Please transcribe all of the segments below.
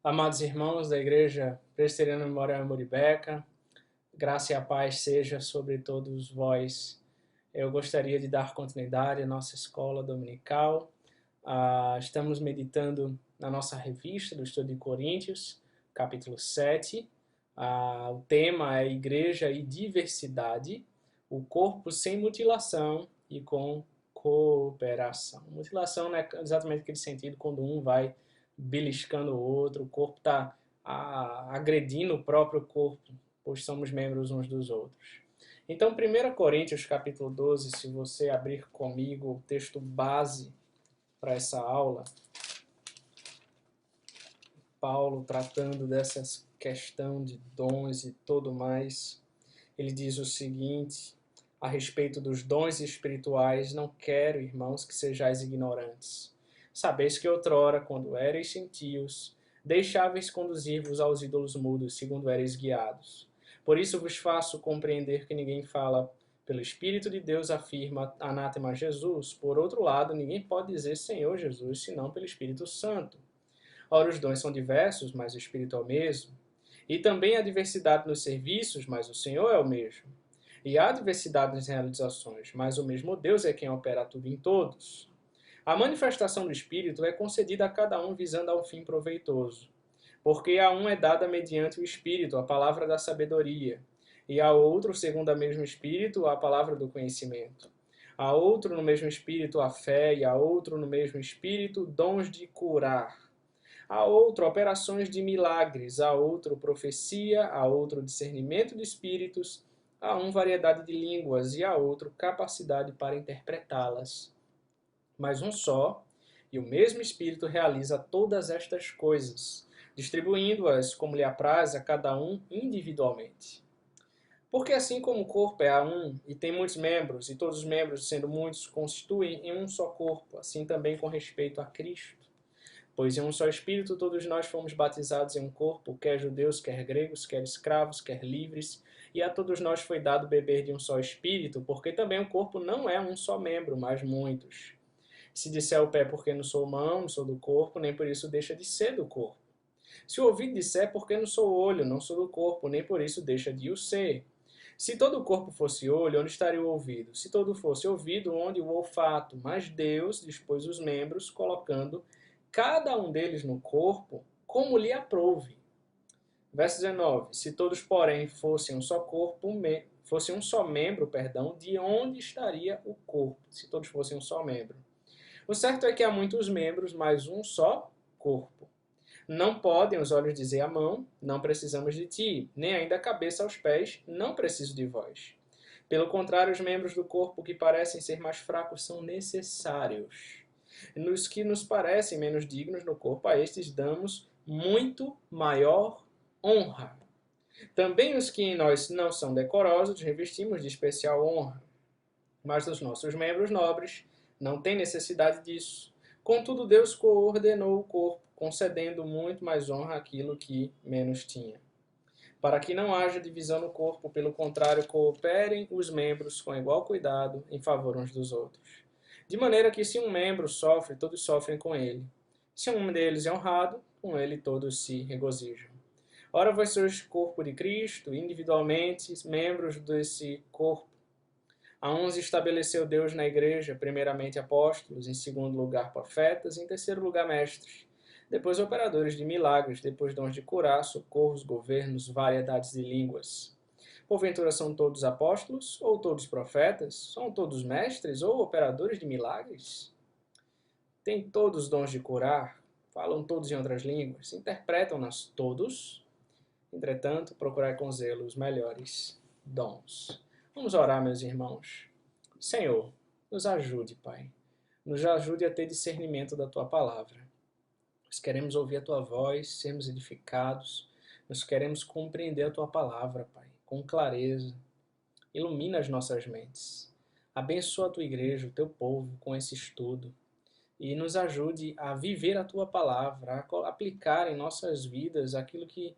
Amados irmãos da Igreja Presbiteriana Memorial Muribeca, graça e a paz seja sobre todos vós. Eu gostaria de dar continuidade à nossa escola dominical. Estamos meditando na nossa revista do Estudo de Coríntios, capítulo 7. O tema é Igreja e Diversidade, o corpo sem mutilação e com cooperação. Mutilação não é exatamente aquele sentido quando um vai beliscando o outro, o corpo está agredindo o próprio corpo, pois somos membros uns dos outros. Então, 1 Coríntios capítulo 12, se você abrir comigo o texto base para essa aula, Paulo tratando dessa questão de dons e tudo mais, ele diz o seguinte a respeito dos dons espirituais: não quero, irmãos, que sejais ignorantes. Sabeis que outrora, quando éreis gentios, deixáveis conduzir-vos aos ídolos mudos, segundo éreis guiados. Por isso vos faço compreender que ninguém fala pelo Espírito de Deus, afirma anátema Jesus. Por outro lado, ninguém pode dizer Senhor Jesus, senão pelo Espírito Santo. Ora, os dons são diversos, mas o Espírito é o mesmo. E também há diversidade nos serviços, mas o Senhor é o mesmo. E há diversidade nas realizações, mas o mesmo Deus é quem opera tudo em todos. A manifestação do Espírito é concedida a cada um visando a um fim proveitoso. Porque a um é dada mediante o Espírito a palavra da sabedoria, e a outro, segundo o mesmo Espírito, a palavra do conhecimento. A outro, no mesmo Espírito, a fé, e a outro, no mesmo Espírito, dons de curar. A outro, operações de milagres. A outro, profecia. A outro, discernimento de espíritos. A um, variedade de línguas. E a outro, capacidade para interpretá-las. Mas um só, e o mesmo Espírito realiza todas estas coisas, distribuindo-as como lhe apraz a cada um individualmente. Porque assim como o corpo é um e tem muitos membros, e todos os membros, sendo muitos, constituem em um só corpo, assim também com respeito a Cristo. Pois em um só Espírito todos nós fomos batizados em um corpo, quer judeus, quer gregos, quer escravos, quer livres, e a todos nós foi dado beber de um só Espírito, porque também o corpo não é um só membro, mas muitos. Se disser o pé porque não sou mão, não sou do corpo, nem por isso deixa de ser do corpo. Se o ouvido disser porque não sou olho, não sou do corpo, nem por isso deixa de o ser. Se todo o corpo fosse olho, onde estaria o ouvido? Se todo fosse ouvido, onde o olfato? Mas Deus dispôs os membros, colocando cada um deles no corpo, como lhe aprouve. Verso 19. Se todos, porém, fossem um só corpo, fossem um só membro, de onde estaria o corpo? Se todos fossem um só membro. O certo é que há muitos membros, mas um só corpo. Não podem os olhos dizer à mão, não precisamos de ti, nem ainda a cabeça aos pés, não preciso de vós. Pelo contrário, os membros do corpo que parecem ser mais fracos são necessários. Nos que nos parecem menos dignos no corpo, a estes damos muito maior honra. Também os que em nós não são decorosos, revestimos de especial honra. Mas os nossos membros nobres não têm necessidade disso. Contudo, Deus coordenou o corpo, concedendo muito mais honra àquilo que menos tinha. Para que não haja divisão no corpo, pelo contrário, cooperem os membros com igual cuidado em favor uns dos outros. De maneira que se um membro sofre, todos sofrem com ele. Se um deles é honrado, com ele todos se regozijam. Ora, vós sois corpo de Cristo, individualmente membros desse corpo. A uns estabeleceu Deus na igreja, primeiramente apóstolos, em segundo lugar profetas, em terceiro lugar mestres, depois operadores de milagres, depois dons de curar, socorros, governos, variedades de línguas. Porventura são todos apóstolos ou todos profetas? São todos mestres ou operadores de milagres? Têm todos dons de curar? Falam todos em outras línguas? Interpretam-nas todos? Entretanto, procurai com zelo os melhores dons. Vamos orar, meus irmãos. Senhor, nos ajude, Pai. Nos ajude a ter discernimento da Tua palavra. Nós queremos ouvir a Tua voz, sermos edificados. Nós queremos compreender a Tua palavra, Pai, com clareza. Ilumina as nossas mentes. Abençoa a Tua igreja, o Teu povo, com esse estudo. E nos ajude a viver a Tua palavra, a aplicar em nossas vidas aquilo que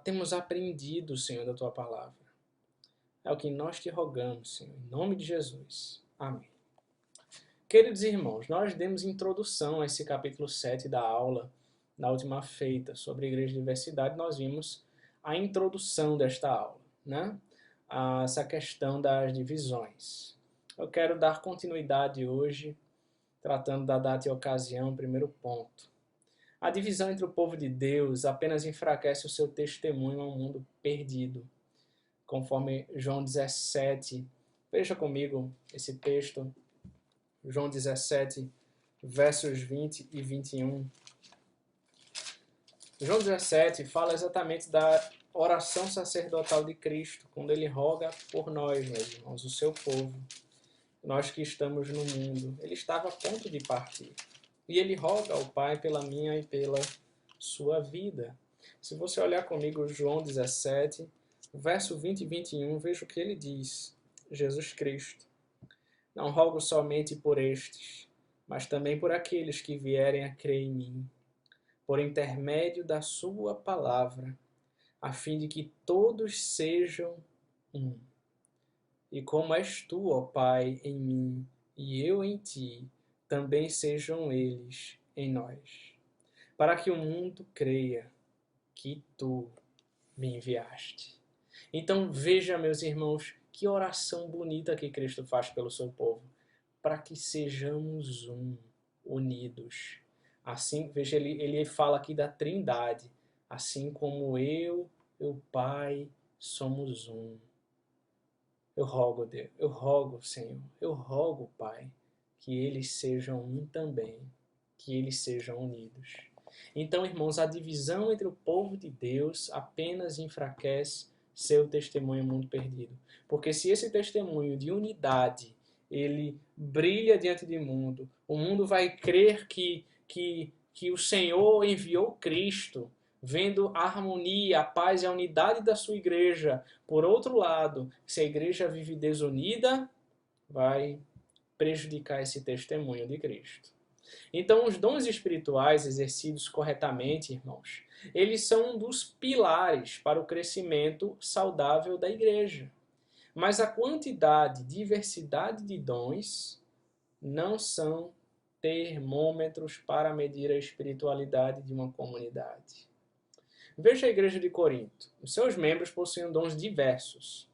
temos aprendido, Senhor, da Tua palavra. É o que nós te rogamos, Senhor, em nome de Jesus. Amém. Queridos irmãos, nós demos introdução a esse capítulo 7 da aula na última feita sobre Igreja e Diversidade, nós vimos a introdução desta aula, né? Essa questão das divisões. Eu quero dar continuidade hoje, tratando da data e ocasião, primeiro ponto. A divisão entre o povo de Deus apenas enfraquece o seu testemunho ao mundo perdido. Conforme João 17, veja comigo esse texto, João 17, versos 20 e 21. João 17 fala exatamente da oração sacerdotal de Cristo, quando ele roga por nós, meus irmãos, o seu povo, nós que estamos no mundo. Ele estava a ponto de partir. E ele roga ao Pai pela minha e pela sua vida. Se você olhar comigo João 17, verso 20 e 21, veja o que ele diz. Jesus Cristo: não rogo somente por estes, mas também por aqueles que vierem a crer em mim, por intermédio da sua palavra, a fim de que todos sejam um. E como és tu, ó Pai, em mim, e eu em ti, também sejam eles em nós, para que o mundo creia que tu me enviaste. Então veja, meus irmãos, que oração bonita que Cristo faz pelo seu povo, para que sejamos um, unidos. Assim, veja, ele fala aqui da Trindade, assim como eu e o Pai somos um. Eu rogo, Deus, eu rogo, Senhor, eu rogo, Pai, que eles sejam um também, que eles sejam unidos. Então, irmãos, a divisão entre o povo de Deus apenas enfraquece seu testemunho ao mundo perdido. Porque se esse testemunho de unidade, ele brilha diante do mundo, o mundo vai crer que o Senhor enviou Cristo, vendo a harmonia, a paz e a unidade da sua igreja. Por outro lado, se a igreja vive desunida, vai prejudicar esse testemunho de Cristo. Então, os dons espirituais exercidos corretamente, irmãos, eles são um dos pilares para o crescimento saudável da igreja. Mas a quantidade, diversidade de dons não são termômetros para medir a espiritualidade de uma comunidade. Veja a igreja de Corinto. Os seus membros possuíam dons diversos.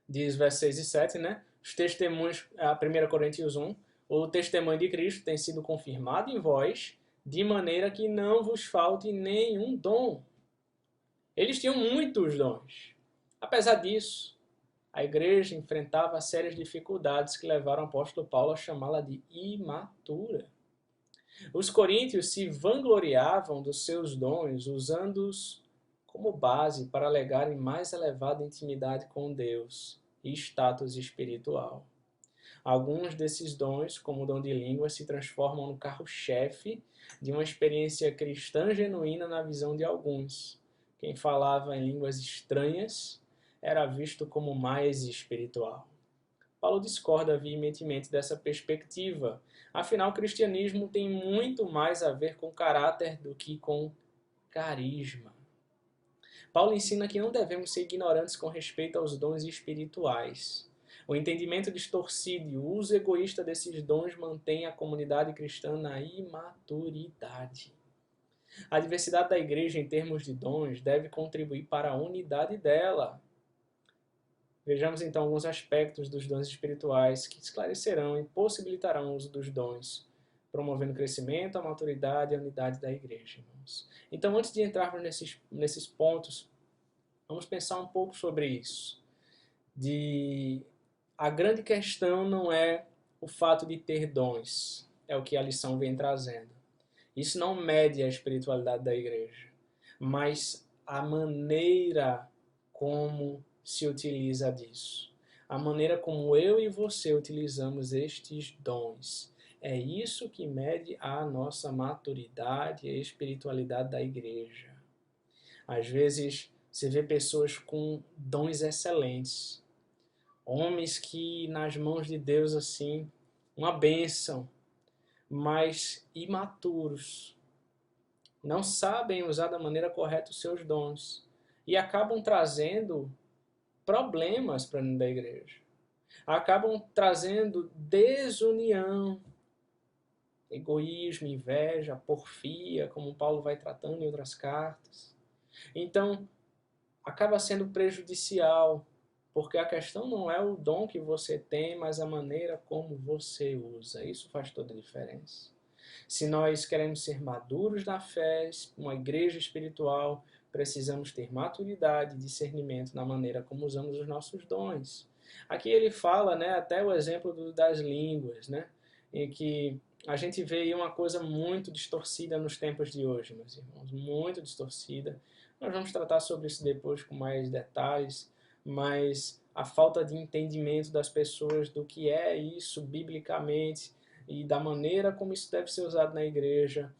Diz versos 6 e 7, né? Os testemunhos, a 1 Coríntios 1, o testemunho de Cristo tem sido confirmado em vós, de maneira que não vos falte nenhum dom. Eles tinham muitos dons. Apesar disso, a igreja enfrentava sérias dificuldades que levaram o apóstolo Paulo a chamá-la de imatura. Os coríntios se vangloriavam dos seus dons, usando-os como base para alegarem mais elevada intimidade com Deus e status espiritual. Alguns desses dons, como o dom de línguas, se transformam no carro-chefe de uma experiência cristã genuína na visão de alguns. Quem falava em línguas estranhas era visto como mais espiritual. Paulo discorda veementemente dessa perspectiva. Afinal, o cristianismo tem muito mais a ver com caráter do que com carisma. Paulo ensina que não devemos ser ignorantes com respeito aos dons espirituais. O entendimento distorcido e o uso egoísta desses dons mantém a comunidade cristã na imaturidade. A diversidade da igreja em termos de dons deve contribuir para a unidade dela. Vejamos então alguns aspectos dos dons espirituais que esclarecerão e possibilitarão o uso dos dons, promovendo o crescimento, a maturidade e a unidade da igreja, irmãos. Então, antes de entrarmos nesses pontos, vamos pensar um pouco sobre isso. A grande questão não é o fato de ter dons, é o que a lição vem trazendo. Isso não mede a espiritualidade da igreja, mas a maneira como se utiliza disso. A maneira como eu e você utilizamos estes dons. É isso que mede a nossa maturidade e a espiritualidade da igreja. Às vezes, você vê pessoas com dons excelentes. Homens que, nas mãos de Deus, assim, uma bênção, mas imaturos. Não sabem usar da maneira correta os seus dons. E acabam trazendo problemas para dentro da igreja. Acabam trazendo desunião egoísmo, inveja, porfia, como Paulo vai tratando em outras cartas. Então, acaba sendo prejudicial, porque a questão não é o dom que você tem, mas a maneira como você usa. Isso faz toda a diferença. Se nós queremos ser maduros na fé, uma igreja espiritual, precisamos ter maturidade e discernimento na maneira como usamos os nossos dons. Aqui ele fala, né, até o exemplo das línguas, né, em que a gente vê aí uma coisa muito distorcida nos tempos de hoje, meus irmãos, muito distorcida. Nós vamos tratar sobre isso depois com mais detalhes, mas a falta de entendimento das pessoas do que é isso biblicamente e da maneira como isso deve ser usado na igreja,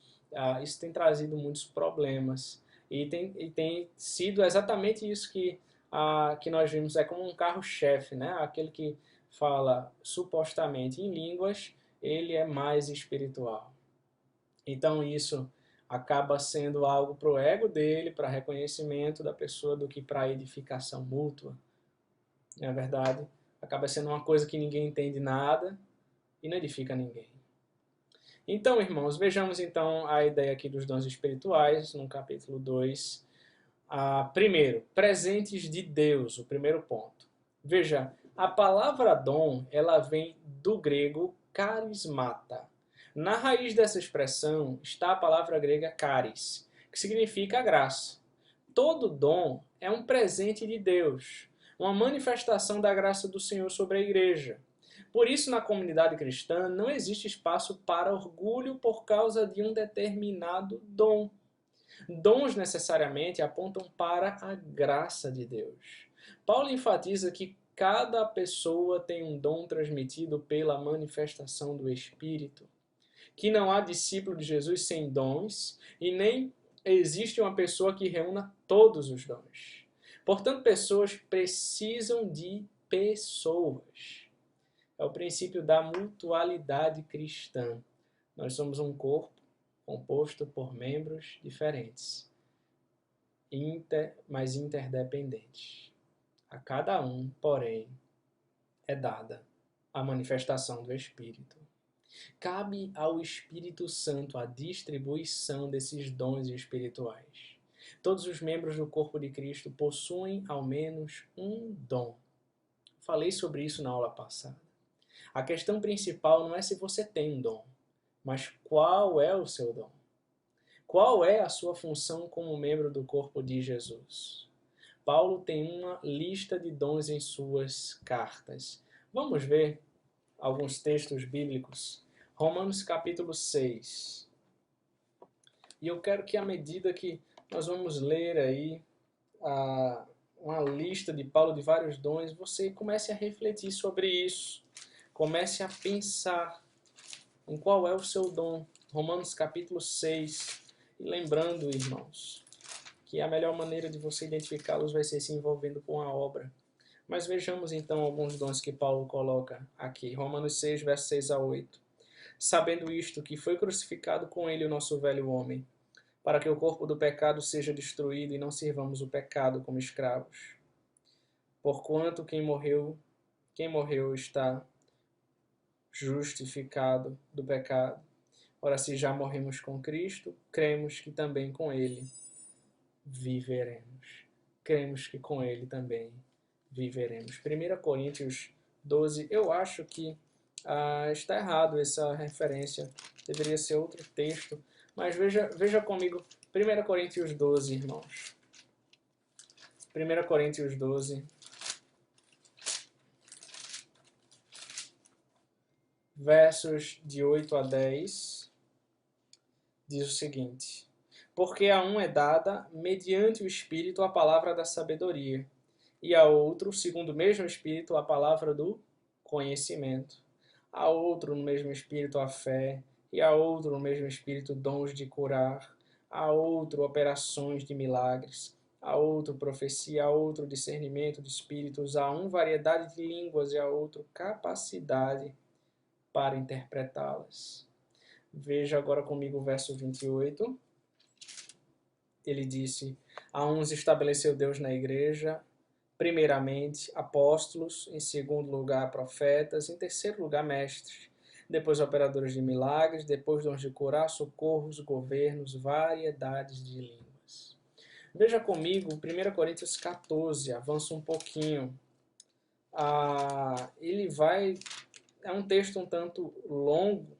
isso tem trazido muitos problemas. E tem sido exatamente isso que nós vimos, é como um carro-chefe, né? Aquele que fala supostamente em línguas, ele é mais espiritual. Então isso acaba sendo algo para o ego dele, para reconhecimento da pessoa, do que para edificação mútua. Não é verdade? Acaba sendo uma coisa que ninguém entende nada e não edifica ninguém. Então, irmãos, vejamos então a ideia aqui dos dons espirituais, no capítulo 2. Primeiro, presentes de Deus, o primeiro ponto. Veja, a palavra dom, ela vem do grego charismata. Na raiz dessa expressão está a palavra grega charis, que significa graça. Todo dom é um presente de Deus, uma manifestação da graça do Senhor sobre a igreja. Por isso, na comunidade cristã, não existe espaço para orgulho por causa de um determinado dom. Dons necessariamente apontam para a graça de Deus. Paulo enfatiza que cada pessoa tem um dom transmitido pela manifestação do Espírito, que não há discípulo de Jesus sem dons e nem existe uma pessoa que reúna todos os dons. Portanto, pessoas precisam de pessoas. É o princípio da mutualidade cristã. Nós somos um corpo composto por membros diferentes, mas interdependentes. A cada um, porém, é dada a manifestação do Espírito. Cabe ao Espírito Santo a distribuição desses dons espirituais. Todos os membros do corpo de Cristo possuem ao menos um dom. Falei sobre isso na aula passada. A questão principal não é se você tem um dom, mas qual é o seu dom? Qual é a sua função como membro do corpo de Jesus? Paulo tem uma lista de dons em suas cartas. Vamos ver alguns textos bíblicos. Romanos capítulo 6. E eu quero que à medida que nós vamos ler aí uma lista de Paulo de vários dons, você comece a refletir sobre isso. Comece a pensar em qual é o seu dom. Romanos capítulo 6. E lembrando, irmãos, que a melhor maneira de você identificá-los vai ser se envolvendo com a obra. Mas vejamos então alguns dons que Paulo coloca aqui. Romanos 6, versos 6 a 8. Sabendo isto, que foi crucificado com ele o nosso velho homem, para que o corpo do pecado seja destruído e não sirvamos o pecado como escravos. Porquanto quem morreu está justificado do pecado. Ora, se já morremos com Cristo, cremos que também com ele viveremos. Cremos que com ele também viveremos. 1 Coríntios 12, eu acho que está errado essa referência, deveria ser outro texto, mas veja comigo, 1 Coríntios 12, irmãos. 1 Coríntios 12, versos de 8 a 10, diz o seguinte: porque a um é dada, mediante o Espírito, a palavra da sabedoria, e a outro, segundo o mesmo Espírito, a palavra do conhecimento. A outro, no mesmo Espírito, a fé, e a outro, no mesmo Espírito, dons de curar, a outro, operações de milagres, a outro, profecia, a outro, discernimento de espíritos, a um, variedade de línguas, e a outro, capacidade para interpretá-las. Veja agora comigo o verso 28. Ele disse: a uns estabeleceu Deus na igreja, primeiramente apóstolos, em segundo lugar profetas, em terceiro lugar mestres, depois operadores de milagres, depois dons de curar, socorros, governos, variedades de línguas. Veja comigo, 1 Coríntios 14, avança um pouquinho. É um texto um tanto longo,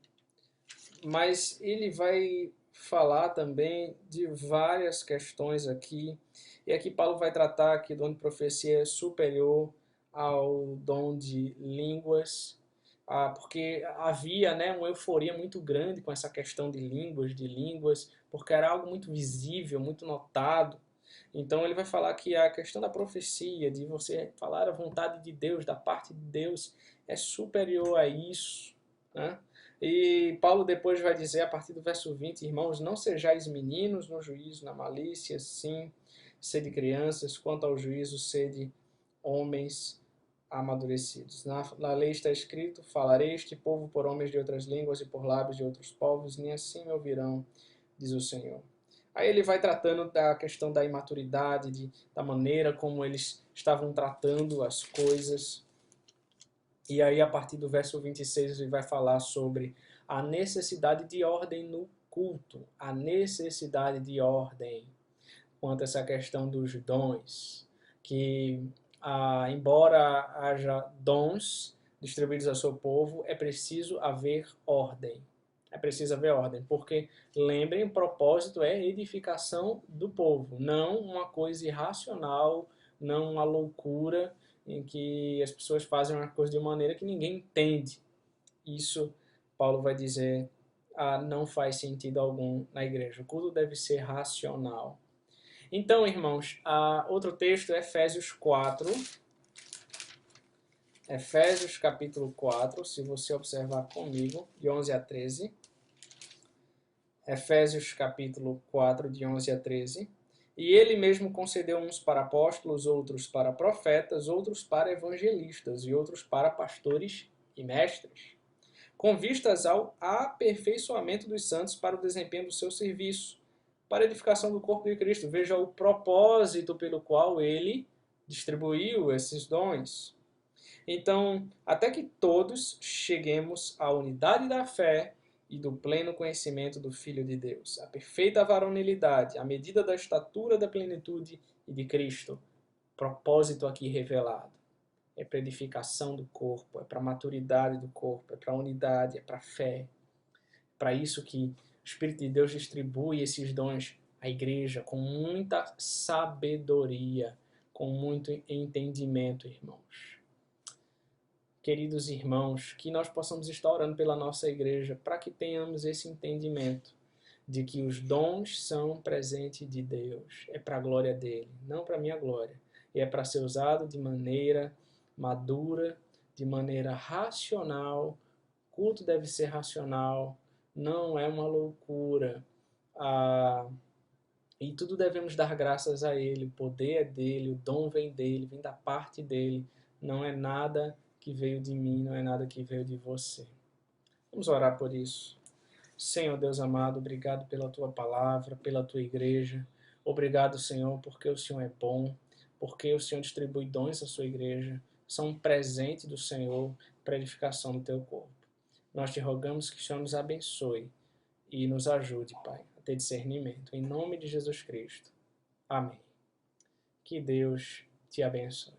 mas ele vai falar também de várias questões aqui. E aqui Paulo vai tratar que o dom de profecia é superior ao dom de línguas, porque havia, né, uma euforia muito grande com essa questão de línguas, porque era algo muito visível, muito notado. Então ele vai falar que a questão da profecia, de você falar a vontade de Deus, da parte de Deus, é superior a isso, né? E Paulo depois vai dizer, a partir do verso 20, irmãos, não sejais meninos no juízo, na malícia, sim, sede crianças, quanto ao juízo, sede homens amadurecidos. Na lei está escrito, falarei este povo por homens de outras línguas e por lábios de outros povos, nem assim me ouvirão, diz o Senhor. Aí ele vai tratando da questão da imaturidade, da maneira como eles estavam tratando as coisas. E aí, a partir do verso 26, ele vai falar sobre a necessidade de ordem no culto, a necessidade de ordem quanto a essa questão dos dons, que embora haja dons distribuídos ao seu povo, é preciso haver ordem. É preciso haver ordem, porque lembrem, o propósito é edificação do povo, não uma coisa irracional, não uma loucura em que as pessoas fazem uma coisa de uma maneira que ninguém entende. Isso, Paulo vai dizer, não faz sentido algum na igreja. O culto deve ser racional. Então, irmãos, outro texto é Efésios 4. Efésios capítulo 4, se você observar comigo, de 11 a 13. Efésios capítulo 4, de 11 a 13. E ele mesmo concedeu uns para apóstolos, outros para profetas, outros para evangelistas e outros para pastores e mestres, com vistas ao aperfeiçoamento dos santos para o desempenho do seu serviço, para a edificação do corpo de Cristo. Veja o propósito pelo qual ele distribuiu esses dons. Então, até que todos cheguemos à unidade da fé e do pleno conhecimento do Filho de Deus, a perfeita varonilidade, a medida da estatura da plenitude e de Cristo. Propósito aqui revelado. É para edificação do corpo, é para a maturidade do corpo, é para a unidade, é para a fé. Para isso que o Espírito de Deus distribui esses dons à igreja com muita sabedoria, com muito entendimento, irmãos. Queridos irmãos, que nós possamos estar orando pela nossa igreja para que tenhamos esse entendimento de que os dons são presente de Deus, é para a glória dele, não para a minha glória, e é para ser usado de maneira madura, de maneira racional. O culto deve ser racional, não é uma loucura. E tudo devemos dar graças a ele, o poder é dele, o dom vem dele, vem da parte dele, não é nada que veio de mim, não é nada que veio de você. Vamos orar por isso. Senhor Deus amado, obrigado pela tua palavra, pela tua igreja. Obrigado, Senhor, porque o Senhor é bom, porque o Senhor distribui dons à sua igreja, são um presente do Senhor para a edificação do teu corpo. Nós te rogamos que o Senhor nos abençoe e nos ajude, Pai, a ter discernimento. Em nome de Jesus Cristo. Amém. Que Deus te abençoe.